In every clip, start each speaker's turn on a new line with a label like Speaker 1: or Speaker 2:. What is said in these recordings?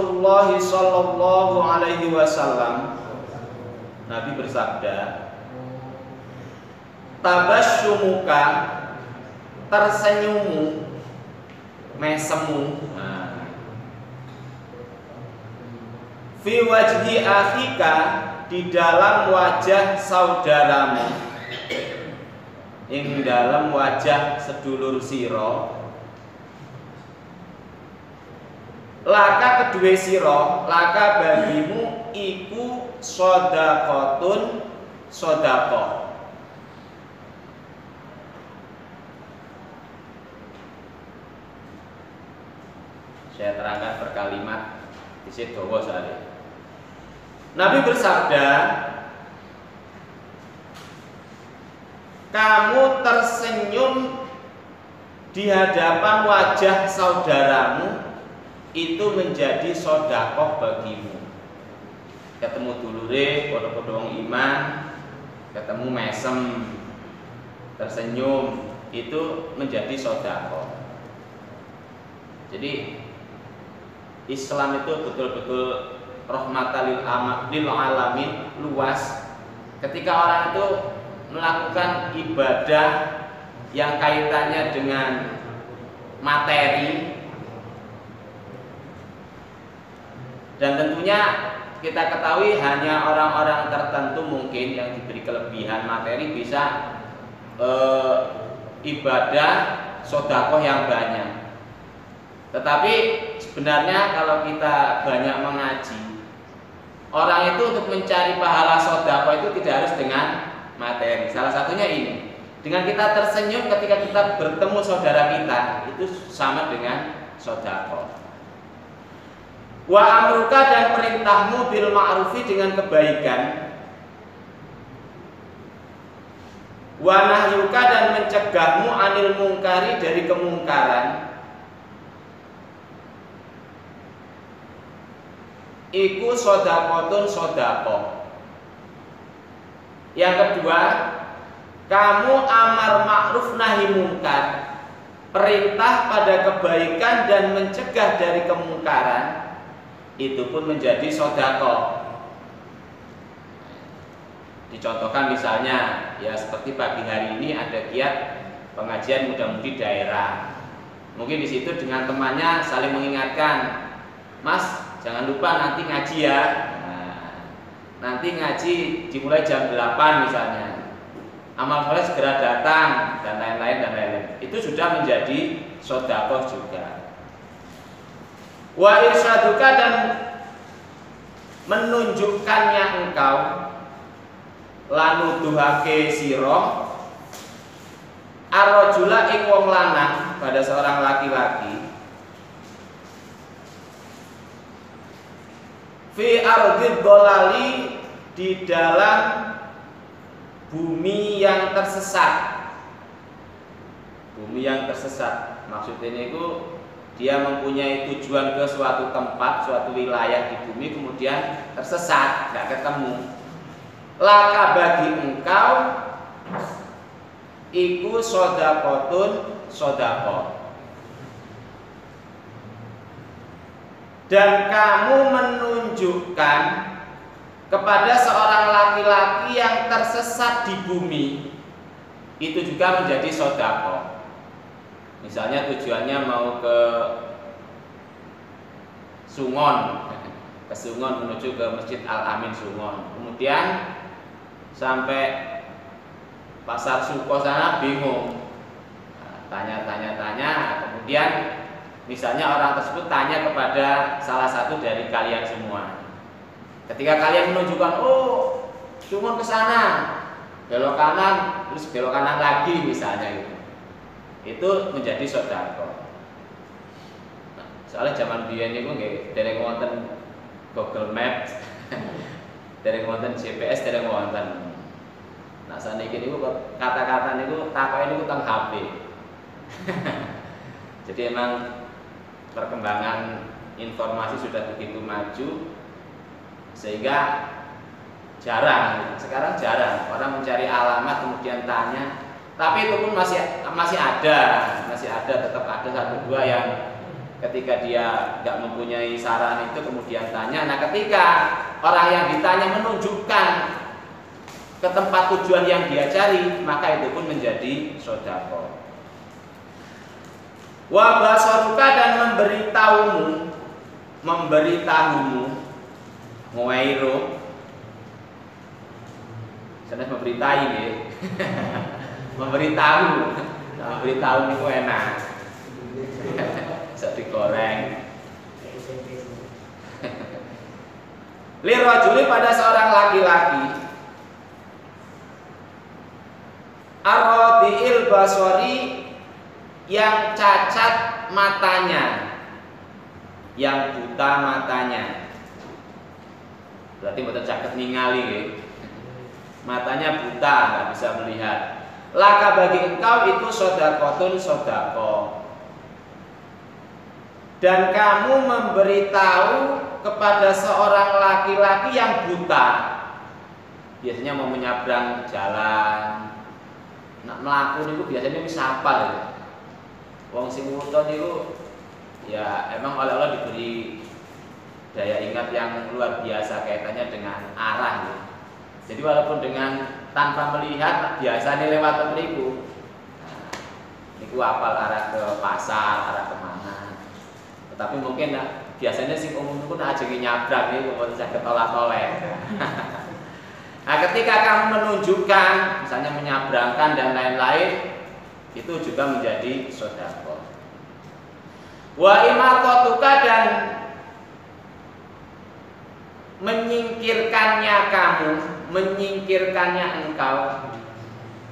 Speaker 1: Rasulullah sallallahu alaihi wasallam, Nabi bersabda, tabasyumuka, tersenyummu, mesemu, fi wajhi akhika, di dalam wajah saudaramu, ing dalam wajah sedulur sira, laka kedue sira, laka bagimu iku shadaqatun, shadaqah. Saya terangkan per kalimat, di situ dawa soalnya. Nabi bersabda, kamu tersenyum di hadapan wajah saudaramu itu menjadi sedekah bagimu. Ketemu dulure, padha-padha wong iman, ketemu mesem, tersenyum, itu menjadi sedekah. Jadi Islam itu betul-betul rahmatan lil alamin, luas. Ketika orang itu melakukan ibadah yang kaitannya dengan materi, dan tentunya kita ketahui hanya orang-orang tertentu mungkin yang diberi kelebihan materi bisa ibadah sedekah yang banyak. Tetapi sebenarnya kalau kita banyak mengaji, orang itu untuk mencari pahala sedekah itu tidak harus dengan materi. Salah satunya ini, dengan kita tersenyum ketika kita bertemu saudara kita, itu sama dengan sedekah. Wa amruka, dan perintahmu bil ma'rufi, dengan kebaikan. Wa nahyuka, dan mencegahmu anil mungkari, dari kemungkaran. Iku shadaqatun, shadaqah. Yang kedua, kamu amar ma'ruf nahi mungkar, perintah pada kebaikan dan mencegah dari kemungkaran, itu pun menjadi sedekah. Dicontohkan misalnya, ya seperti pagi hari ini ada giat pengajian muda-mudi daerah. Mungkin di situ dengan temannya saling mengingatkan, Mas, jangan lupa nanti ngaji ya. Nanti ngaji dimulai jam 8 misalnya. Amal soleh segera datang, dan lain-lain dan lain-lain. Itu sudah menjadi sedekah juga. Wa irsyaduka, dan menunjukkannya engkau, lanuduhake sira arrajula ing wong lanang, pada seorang laki-laki, fi ardhid dhalali, di dalam bumi yang tersesat. Bumi yang tersesat maksudnya itu dia mempunyai tujuan ke suatu tempat, suatu wilayah di bumi, kemudian tersesat, tidak ketemu. Laka bagi engkau iku shadaqatun, shadaqah. Dan kamu menunjukkan kepada seorang laki-laki yang tersesat di bumi, itu juga menjadi sedekah. Misalnya tujuannya mau ke Sungon, menuju ke Masjid Al-Amin Sungon. Kemudian sampai Pasar Suko sana bingung, tanya, kemudian misalnya orang tersebut tanya kepada salah satu dari kalian semua. Ketika kalian menunjukkan, oh Sungon ke sana, belok kanan, terus belok kanan lagi misalnya gitu. Itu menjadi sedekah. Soalnya zaman biyen niku nggih dereng wonten Google Maps, dereng wonten GPS, dereng wonten. Nah saniki niku kata-kata niku takoke niku teng HP. Jadi emang perkembangan informasi sudah begitu maju sehingga sekarang jarang orang mencari alamat kemudian tanya. Tapi itu pun masih ada, tetap ada satu dua yang ketika dia nggak mempunyai saran itu kemudian tanya. Nah, ketika orang yang ditanya menunjukkan ke tempat tujuan yang dia cari, maka itu pun menjadi sedekah. Wa basaruka, dan memberitahumu ngwairo, sanes memberitai nggih. memberitahu itu enak. Bisa digoreng. Lirajuli, pada seorang laki-laki, ar-radiil basari, yang cacat matanya, yang buta matanya. Berarti mboten saged ningali nggih. Matanya buta, nggak bisa melihat. Laka bagi engkau itu sedekahun, sedekah. Dan kamu memberitahu kepada seorang laki-laki yang buta, biasanya mau menyeberang jalan, nak melaku niku biasanya wis hafal ya. Wong sing wuta niku ya emang oleh Allah diberi daya ingat yang luar biasa kaitannya dengan arah ya. Jadi walaupun dengan tanpa melihat biasanya lewat mriku. Nah, niku hafal arah ke pasar, arah kemana. Tetapi mungkin biasanya sing umum pun ajeng nyabrang niku mboten saged tolak-tolek. Nah, ketika kamu menunjukkan misalnya menyabrangkan dan lain-lain, itu juga menjadi sedekah. Wa imatatuka, dan menyingkirkannya engkau,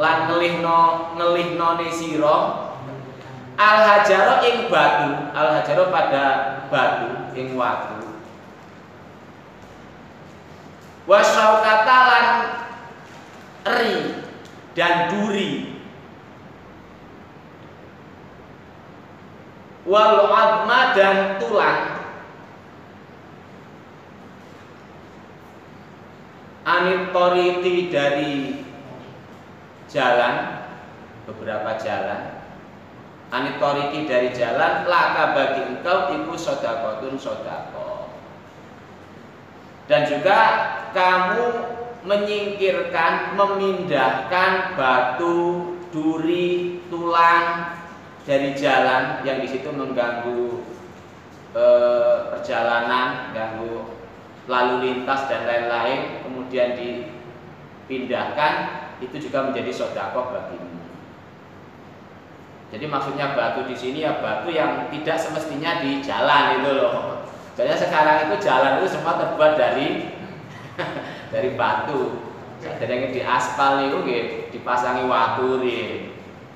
Speaker 1: lan ngelihno sira al-hajaro ing batu, al-hajaro pada batu ing watu. Wasyaukata, lan eri dan duri. Wal adma, dan tulang. Anitoriti, dari jalan, beberapa jalan. Anitoriti, dari jalan, laka bagi engkau iku sedekahun, sedekah. Dan juga kamu menyingkirkan, memindahkan batu, duri, tulang dari jalan yang di situ mengganggu perjalanan, ganggu lalu lintas dan lain-lain, kemudian dipindahkan, itu juga menjadi sedekah bagimu. Jadi maksudnya batu di sini ya batu yang tidak semestinya di jalan itu loh. Soalnya sekarang itu jalan itu semua terbuat dari dari batu. Jadi di aspal itu dipasangi watu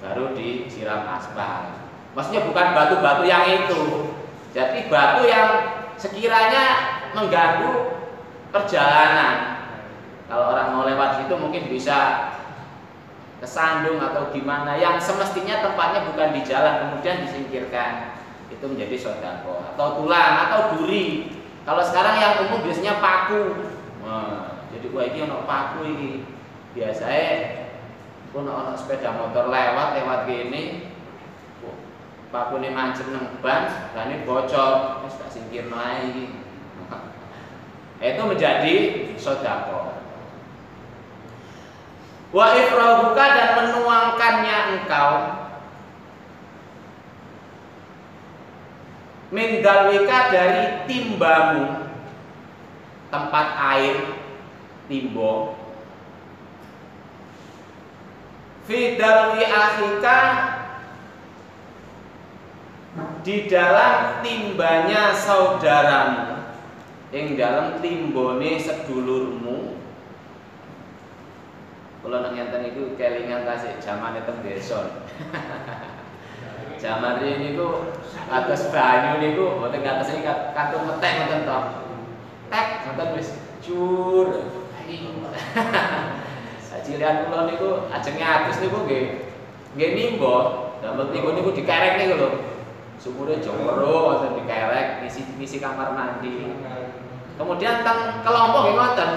Speaker 1: baru disiram aspal. Maksudnya bukan batu-batu yang itu. Jadi batu yang sekiranya mengganggu perjalanan. Kalau orang mau lewat situ mungkin bisa kesandung atau gimana, yang semestinya tempatnya bukan di jalan kemudian disingkirkan, itu menjadi sedekah. Atau tulang atau duri. Kalau sekarang yang umum biasanya paku. Nah, jadi wah ini ono paku ini. Biasanya pun ono sepeda motor lewat gini, paku ini mancing nang ban, dan ini bocor, terus tak singkirno ae iki. Itu menjadi sedekah. Wa ifrahuka, dan menuangkannya engkau min dalwika, dari timbamu, tempat air timbo, fi dalwi akhika, di dalam timbanya saudaramu, ing dalam timbone sedulurmu. Kalau nang enten iku kelingan tasik zamane teng desa. Zaman riyen niku atas banyu niku mboten ngatasi kantung metek ngoten to. Tek ngoten wis cur. Sajilian kula niku ajenge atus niku nggih nimba, damel tiku niku dikerek niku lho. Sumure jero wonten dikerek ngisi kamar mandi. Kemudian teng kelompok nggih ngoten.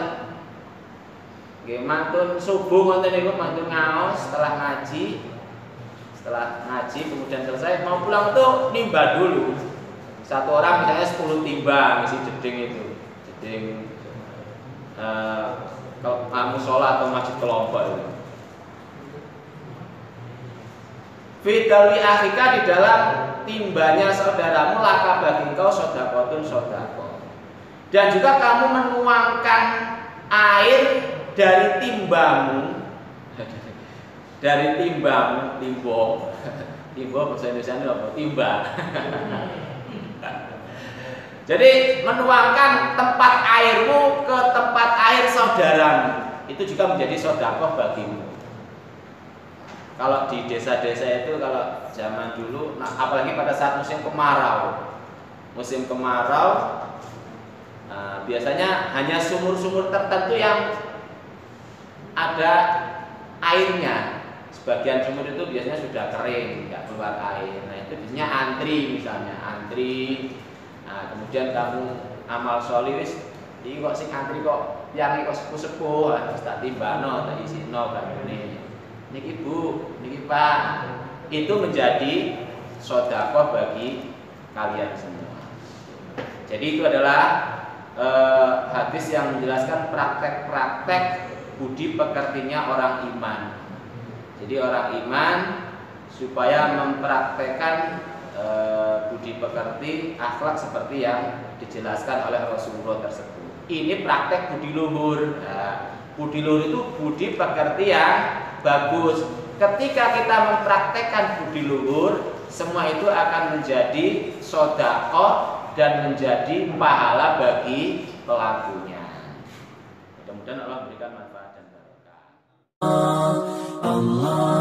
Speaker 1: Nggih mantun subuh ngoten niku mantun ngaos setelah ngaji. Setelah ngaji kemudian selesai mau pulang tuh nimba dulu. Satu orang misalnya 10 timbang isi jeding itu, jeding musola atau masjid kelompok itu. Fidalwi akhika, di dalam timbanya saudaramu, laka bagi engkau sodakotun sodako. Dan juga kamu menuangkan air dari timbamu, timbo bahasa Indonesia ini apa? Timba. Jadi menuangkan tempat airmu ke tempat air saudaramu, itu juga menjadi sodakoh bagimu. Kalau di desa-desa itu, kalau zaman dulu, nah apalagi pada saat musim kemarau, biasanya hanya sumur-sumur tertentu yang ada airnya. Sebagian sumur itu biasanya sudah kering, nggak keluar air. Nah itu biasanya antri. Nah kemudian kamu amal solihis, ini kok sing antri kok yang kok sepuh-sepuh, harus tak timbano, tak isino kan ini. Niki Bu, niki Pak, itu menjadi sodakoh bagi kalian semua. Jadi itu adalah hadis yang menjelaskan praktek-praktek budi pekertinya orang iman. Jadi orang iman supaya mempraktekkan budi pekerti, akhlak seperti yang dijelaskan oleh Rasulullah tersebut. Ini praktek budi luhur. Nah, budi luhur itu budi pekerti yang bagus. Ketika kita mempraktekkan budi luhur, semua itu akan menjadi sedekah dan menjadi pahala bagi pelakunya. Mudah-mudahan Allah berikan manfaat dan barokah. Allah